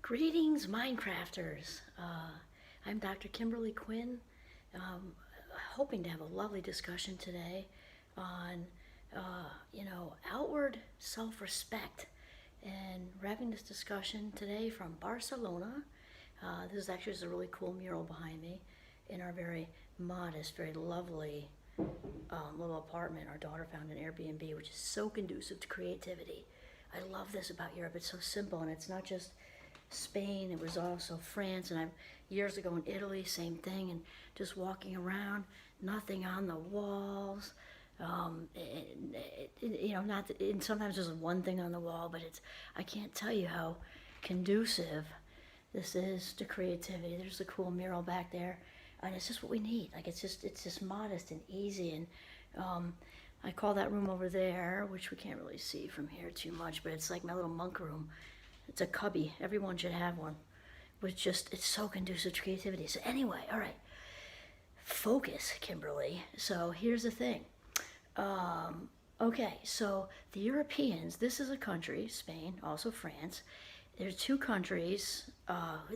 Greetings, Minecrafters. I'm Dr. Kimberly Quinn, hoping to have a lovely discussion today on, outward self-respect. And we're having this discussion today from Barcelona. This is actually just a really cool mural behind me in our very modest, very lovely little apartment our daughter found in Airbnb, which is so conducive to creativity. I love this about Europe. It's so simple, and it's not just Spain, it was also France, and years ago in Italy, same thing, and just walking around, nothing on the walls. Not that, and sometimes there's one thing on the wall, but I can't tell you how conducive this is to creativity. There's a cool mural back there, and it's just what we need. Like it's just modest and easy, and I call that room over there, which we can't really see from here too much, but it's like my little monk room. It's a cubby. Everyone should have one. It's so conducive to creativity. So anyway, all right. Focus, Kimberly. So here's the thing. Okay, so the Europeans, this is a country, Spain, also France. There's two countries.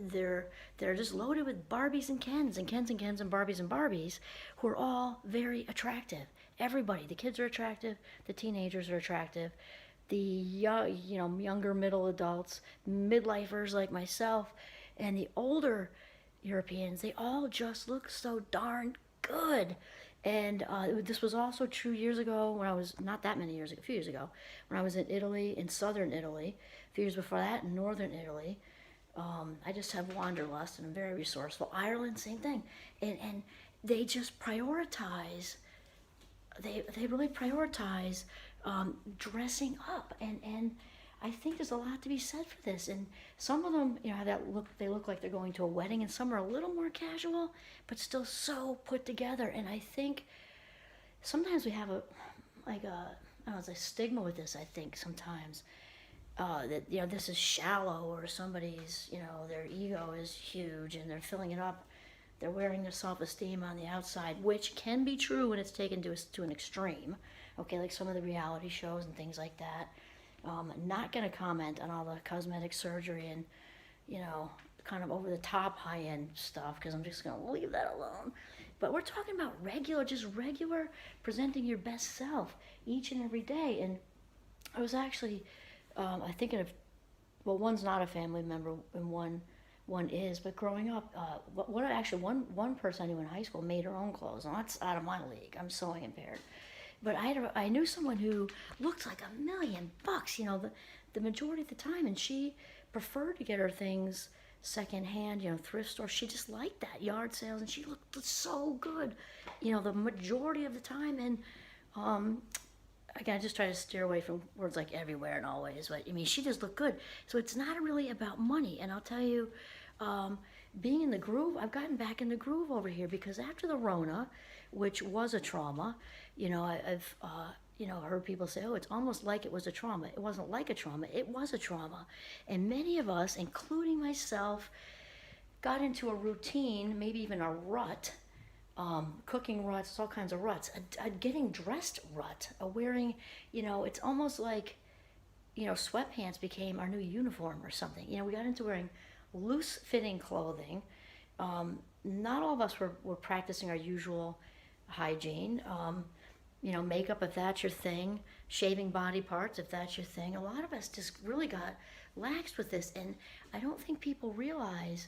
They're just loaded with Barbies and Kens and Kens and Kens and Barbies who are all very attractive. Everybody, the kids are attractive, the teenagers are attractive, the younger middle adults, midlifers like myself, and the older Europeans, they all just look so darn good. And this was also true years ago when I was, not that many years ago, a few years ago, when I was in Italy, in southern Italy, a few years before that in northern Italy. I just have wanderlust and I'm very resourceful. Ireland, same thing. And they just prioritize, they really prioritize dressing up, and I think there's a lot to be said for this. And some of them, have that look. They look like they're going to a wedding, and some are a little more casual, but still so put together. And I think sometimes we have I don't know, it's a stigma with this. I think sometimes that this is shallow, or somebody's their ego is huge and they're filling it up. They're wearing their self-esteem on the outside, which can be true when it's taken to an extreme. Okay, like some of the reality shows and things like that. Not going to comment on all the cosmetic surgery and, kind of over the top high end stuff, because I'm just going to leave that alone. But we're talking about just regular presenting your best self each and every day. And I was actually, I thinking of, well, one's not a family member and one is, but growing up, one person I knew in high school made her own clothes, and that's out of my league. I'm sewing impaired. But I knew someone who looked like $1,000,000, the majority of the time, and she preferred to get her things secondhand, thrift store. She just liked that, yard sales, and she looked so good, the majority of the time. And again, I just try to steer away from words like everywhere and always, but she just looked good. So it's not really about money. And I'll tell you, being in the groove, I've gotten back in the groove over here, because after the Rona, which was a trauma, I've heard people say, oh, it's almost like it was a trauma. It wasn't like a trauma, it was a trauma. And many of us, including myself, got into a routine, maybe even a rut, cooking ruts, all kinds of ruts, a getting dressed rut, a wearing, it's almost like, sweatpants became our new uniform or something. We got into wearing loose-fitting clothing. Not all of us were practicing our usual hygiene. Makeup, if that's your thing, shaving body parts, if that's your thing. A lot of us just really got laxed with this, and I don't think people realize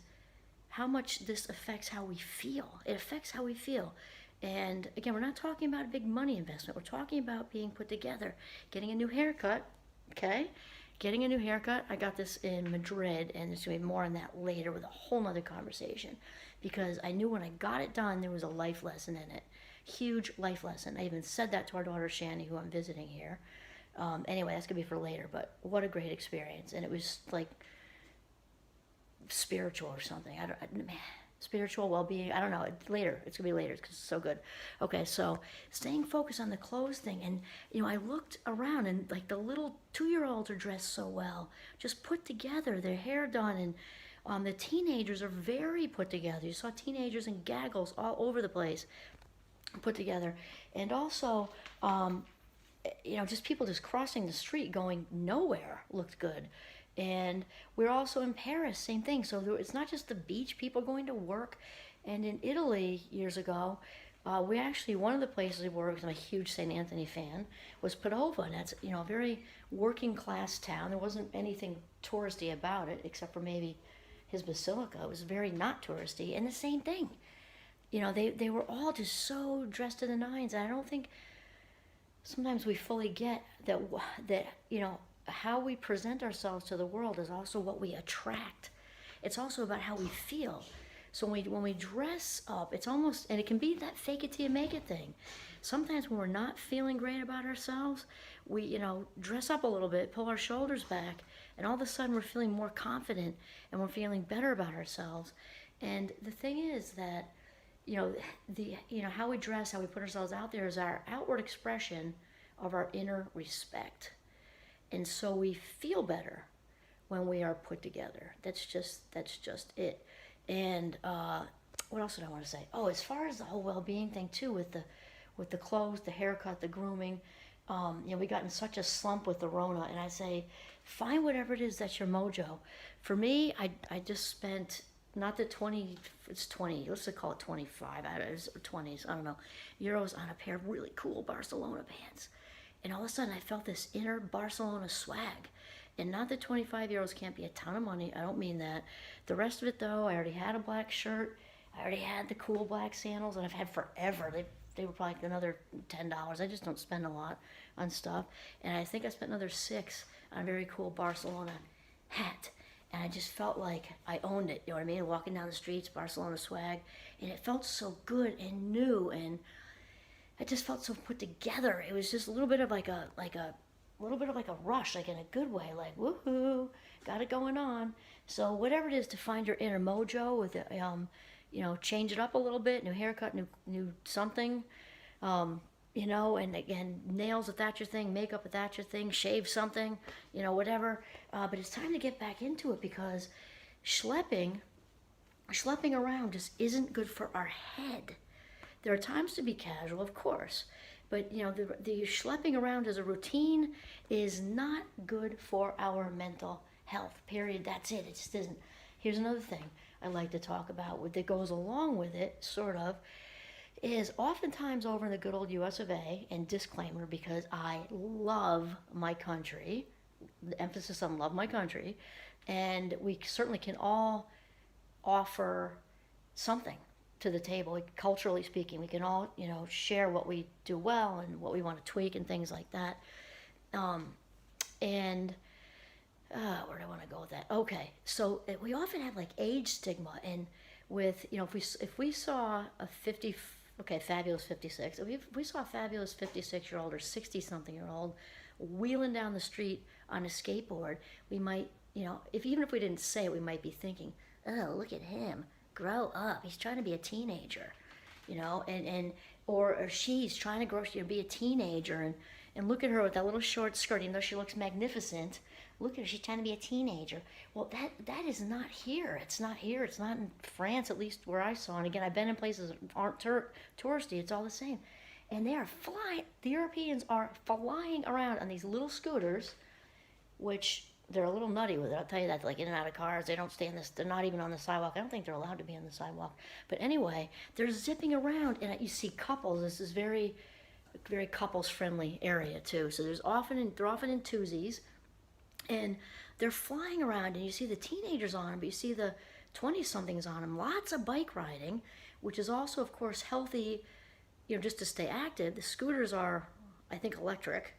how much this affects how we feel. It affects how we feel. And again, we're not talking about a big money investment. We're talking about being put together, getting a new haircut, okay? Getting a new haircut. I got this in Madrid, and there's going to be more on that later with a whole nother conversation, because I knew when I got it done, there was a life lesson in it. Huge life lesson. I even said that to our daughter, Shani, who I'm visiting here. Anyway, that's going to be for later, but what a great experience. And it was like spiritual or something. Spiritual well-being. I don't know. Later. It's going to be later because it's so good. Okay, so staying focused on the clothes thing. And, I looked around, and like the little 2-year-olds are dressed so well, just put together, their hair done. And the teenagers are very put together. You saw teenagers in gaggles all over the place put together. And also, just people just crossing the street going nowhere looked good. And we're also in Paris, same thing. So it's not just the beach, people going to work. And in Italy years ago, we actually, one of the places we worked, because I'm a huge St. Anthony fan, was Padova. And that's, a very working class town. There wasn't anything touristy about it, except for maybe his basilica. It was very not touristy. And the same thing. They were all just so dressed to the nines. And I don't think sometimes we fully get that how we present ourselves to the world is also what we attract. It's also about how we feel. So when we dress up, it's almost, and it can be that fake it till you make it thing. Sometimes when we're not feeling great about ourselves, we dress up a little bit, pull our shoulders back, and all of a sudden we're feeling more confident and we're feeling better about ourselves. And the thing is that how we dress, how we put ourselves out there is our outward expression of our inner respect. And so we feel better when we are put together. That's just it. And what else did I want to say? Oh, as far as the whole well-being thing too, with the clothes, the haircut, the grooming, we got in such a slump with the Rona, and I say, find whatever it is that's your mojo. For me, I just spent not the 20, it's 20, let's just call it 25, or 20s, I don't know, euros on a pair of really cool Barcelona pants. And all of a sudden I felt this inner Barcelona swag. And not that 25 euros can't be a ton of money, I don't mean that. The rest of it though, I already had a black shirt, I already had the cool black sandals that I've had forever. They were probably another $10. I just don't spend a lot on stuff. And I think I spent another $6 on a very cool Barcelona hat. And I just felt like I owned it, you know what I mean? Walking down the streets, Barcelona swag. And it felt so good and new, and I just felt so put together. It was just a little bit of like a rush, like in a good way, like woohoo, got it going on. So whatever it is to find your inner mojo with it, change it up a little bit, new haircut, new something, and again, nails if that's your thing, makeup if that's your thing, shave something, whatever. But it's time to get back into it, because schlepping around just isn't good for our head. There are times to be casual, of course, but the schlepping around as a routine is not good for our mental health. Period. That's it. It just isn't. Here's another thing I like to talk about that goes along with it, sort of, is oftentimes over in the good old US of A, and disclaimer, because I love my country, the emphasis on love my country, and we certainly can all offer something to the table, culturally speaking. We can all, share what we do well and what we want to tweak and things like that. Where do I want to go with that? Okay, so we often have like age stigma, and with, if we saw a fabulous 56, if we saw a fabulous 56-year-old or 60-something-year-old wheeling down the street on a skateboard, we might, even if we didn't say it, we might be thinking, oh, look at him, grow up, he's trying to be a teenager, or she's trying to grow, be a teenager, and look at her with that little short skirt, even though she looks magnificent. Look at her, she's trying to be a teenager. Well, that is not here. It's not here. It's not in France, at least where I saw. And again, I've been in places that aren't touristy. It's all the same. And they are flying. The Europeans are flying around on these little scooters, which they're a little nutty with it. I'll tell you that. Like in and out of cars, they don't stay in this. They're not even on the sidewalk. I don't think they're allowed to be on the sidewalk. But anyway, they're zipping around, and you see couples. This is very, very couples-friendly area too. So they're often in twosies. And they're flying around, and you see the teenagers on them, but you see the 20-somethings on them. Lots of bike riding, which is also, of course, healthy, just to stay active. The scooters are, I think, electric.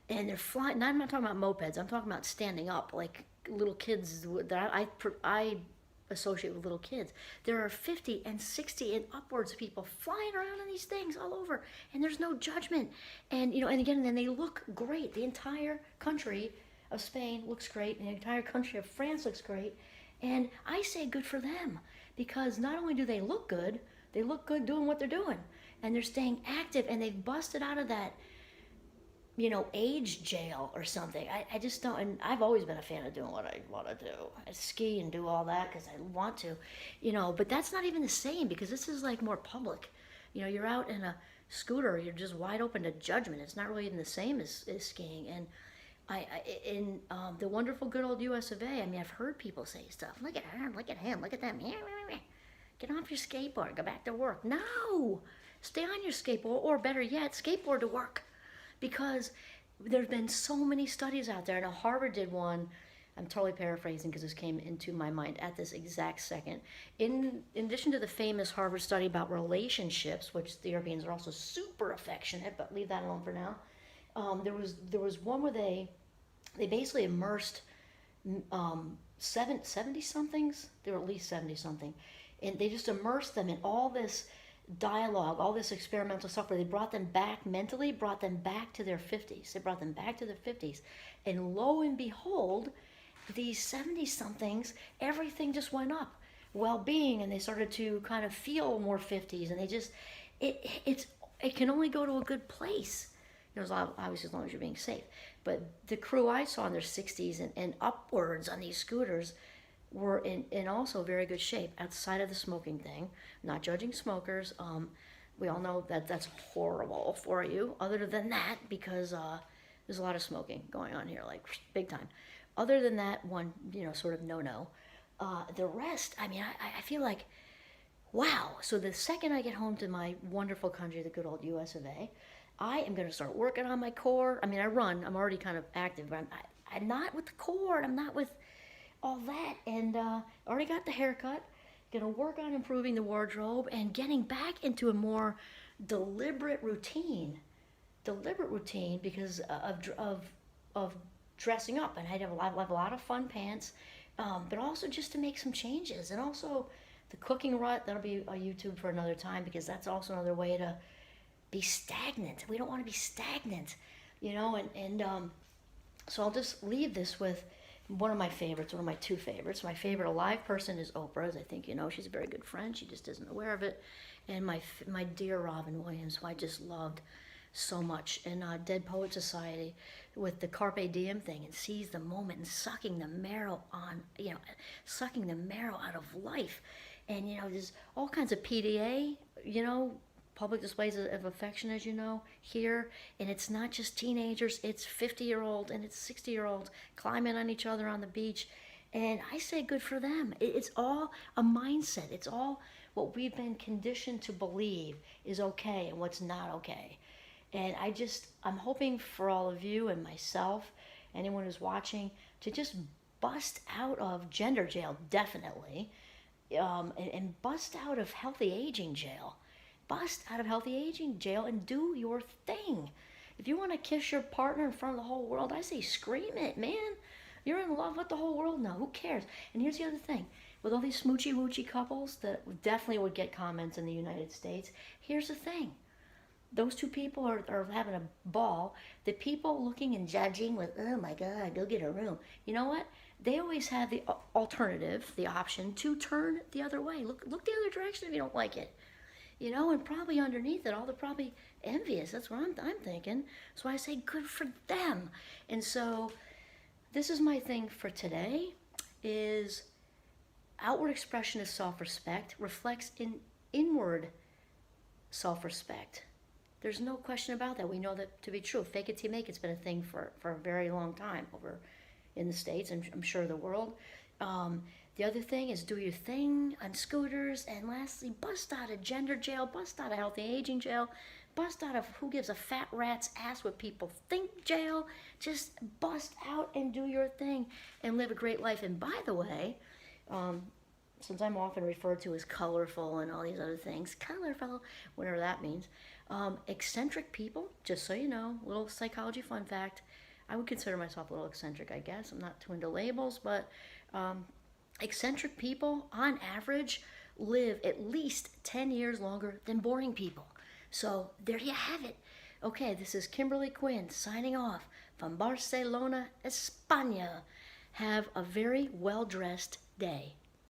And they're flying. Now, I'm not talking about mopeds. I'm talking about standing up, like little kids that I associate with little kids. There are 50 and 60 and upwards of people flying around on these things all over, and there's no judgment. And and again, then they look great. The entire country of Spain looks great, and the entire country of France looks great. And I say good for them, because not only do they look good doing what they're doing, and they're staying active, and they've busted out of that age jail or something. I just don't, and I've always been a fan of doing what I want to do. I ski and do all that because I want to, but that's not even the same, because this is like more public. You're out in a scooter, you're just wide open to judgment. It's not really even the same as skiing. And In the wonderful good old US of A, I mean, I've heard people say stuff. Look at her, look at him, look at them. Get off your skateboard, go back to work. No, stay on your skateboard, or better yet, skateboard to work, because there's been so many studies out there. Now Harvard did one. I'm totally paraphrasing because this came into my mind at this exact second. In addition to the famous Harvard study about relationships, which the Europeans are also super affectionate, but leave that alone for now. There was one where they basically immersed 70 somethings. There were at least 70 something, and they just immersed them in all this dialogue, all this experimental stuff, where they brought them back mentally, brought them back to their 50s. They brought them back to their 50s, and lo and behold, these 70 somethings, everything just went up, well-being, and they started to kind of feel more 50s, and they just it can only go to a good place. Obviously as long as you're being safe. But the crew I saw in their 60s and upwards on these scooters were in also very good shape outside of the smoking thing. Not judging smokers. We all know that that's horrible for you. Other than that, because there's a lot of smoking going on here, like big time. Other than that one, sort of no. The rest, I mean, I feel like, wow. So the second I get home to my wonderful country, the good old US of A, I am going to start working on my core. I mean, I run. I'm already kind of active, but I'm not with the core. I'm not with all that. And already got the haircut. Going to work on improving the wardrobe and getting back into a more deliberate routine. Because of dressing up. And I have a lot of fun pants, but also just to make some changes. And also the cooking rut, that'll be a YouTube for another time, because that's also another way to be stagnant. We don't want to be stagnant, so I'll just leave this with one of my favorites, one of my two favorites. My favorite alive person is Oprah's. I think she's a very good friend. She just isn't aware of it. And my dear Robin Williams, who I just loved so much, in Dead Poet Society, with the Carpe Diem thing, and seize the moment and sucking the marrow out of life. And there's all kinds of PDA, public displays of affection, as you know, here. And it's not just teenagers, it's 50-year-old and it's 60-year-olds climbing on each other on the beach. And I say good for them. It's all a mindset. It's all what we've been conditioned to believe is okay and what's not okay. And I'm hoping for all of you and myself, anyone who's watching, to just bust out of gender jail, definitely, and bust out of healthy aging jail. Bust out of healthy aging jail and do your thing. If you want to kiss your partner in front of the whole world, I say scream it, man. You're in love with the whole world now. Who cares? And here's the other thing. With all these smoochy woochy couples that definitely would get comments in the United States, here's the thing. Those two people are having a ball. The people looking and judging with, oh my God, go get a room. You know what? They always have the alternative, the option to turn the other way. Look the other direction if you don't like it. And probably underneath it all, they're probably envious. That's what I'm thinking. So I say good for them. And so this is my thing for today, is outward expression of self-respect reflects in inward self-respect. There's no question about that. We know that to be true. Fake it till you make it's been a thing for a very long time over in the States, and I'm sure the world. The other thing is do your thing on scooters. And lastly, bust out of gender jail, bust out of healthy aging jail, bust out of who gives a fat rat's ass what people think jail. Just bust out and do your thing and live a great life. And by the way, since I'm often referred to as colorful and all these other things, colorful, whatever that means, eccentric people, just so you know, little psychology fun fact, I would consider myself a little eccentric, I guess. I'm not too into labels, but eccentric people, on average, live at least 10 years longer than boring people. So there you have it. Okay, this is Kimberly Quinn signing off from Barcelona, España. Have a very well-dressed day.